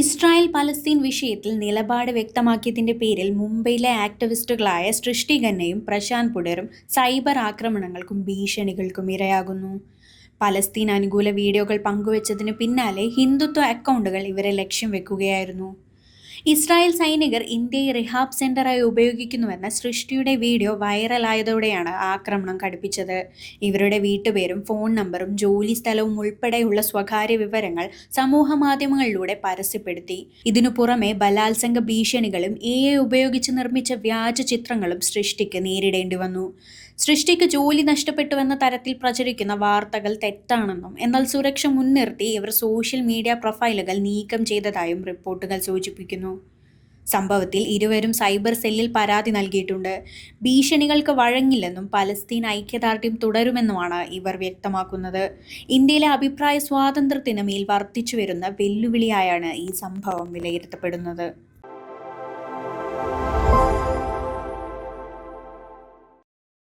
Israel Palestine വിഷയത്തിൽ നിലപാട് വ്യക്തമാക്കിയതിന്റെ പേരിൽ മുംബൈയിലെ ആക്ടിവിസ്റ്റുകളായ സൃഷ്ടി ഖന്നയും പ്രശാന്ത് പുടരും സൈബർ ആക്രമണങ്ങൾക്കും ഭീഷണികൾക്കും ഇരയാകുന്നു. പലസ്തീൻ അനുകൂല വീഡിയോകൾ പങ്കുവച്ചതിന് പിന്നാലെ ഹിന്ദുത്വ അക്കൗണ്ടുകൾ ഇവരെ ലക്ഷ്യം വെക്കുകയായിരുന്നു. ഇസ്രായേൽ സൈനികർ ഇന്ത്യയെ റിഹാബ് സെന്ററായി ഉപയോഗിക്കുന്നുവെന്ന സൃഷ്ടിയുടെ വീഡിയോ വൈറലായതോടെയാണ് ആക്രമണം കടുപ്പിച്ചത്. ഇവരുടെ വീട്ടുപേരും ഫോൺ നമ്പറും ജോലി സ്ഥലവും ഉൾപ്പെടെയുള്ള സ്വകാര്യ വിവരങ്ങൾ സമൂഹമാധ്യമങ്ങളിലൂടെ പരസ്യപ്പെടുത്തി. ഇതിനു പുറമെ ബലാത്സംഗ ഭീഷണികളും AI ഉപയോഗിച്ച് നിർമ്മിച്ച വ്യാജ ചിത്രങ്ങളും സൃഷ്ടിക്ക് നേരിടേണ്ടി വന്നു. സൃഷ്ടിക്ക് ജോലി നഷ്ടപ്പെട്ടുവെന്ന തരത്തിൽ പ്രചരിക്കുന്ന വാർത്തകൾ തെറ്റാണെന്നും എന്നാൽ സുരക്ഷ മുൻനിർത്തി ഇവർ സോഷ്യൽ മീഡിയ പ്രൊഫൈലുകൾ നീക്കം ചെയ്തതായും റിപ്പോർട്ടുകൾ സൂചിപ്പിക്കുന്നു. സംഭവത്തിൽ ഇരുവരും സൈബർ സെല്ലിൽ പരാതി നൽകിയിട്ടുണ്ട്. ഭീഷണികൾക്ക് വഴങ്ങില്ലെന്നും പലസ്തീൻ ഐക്യദാർഢ്യം തുടരുമെന്നുമാണ് ഇവർ വ്യക്തമാക്കുന്നത്. ഇന്ത്യയിലെ അഭിപ്രായ സ്വാതന്ത്ര്യത്തിന് മേൽ വർദ്ധിച്ചുവരുന്ന വെല്ലുവിളിയായാണ് ഈ സംഭവം വിലയിരുത്തപ്പെടുന്നത്.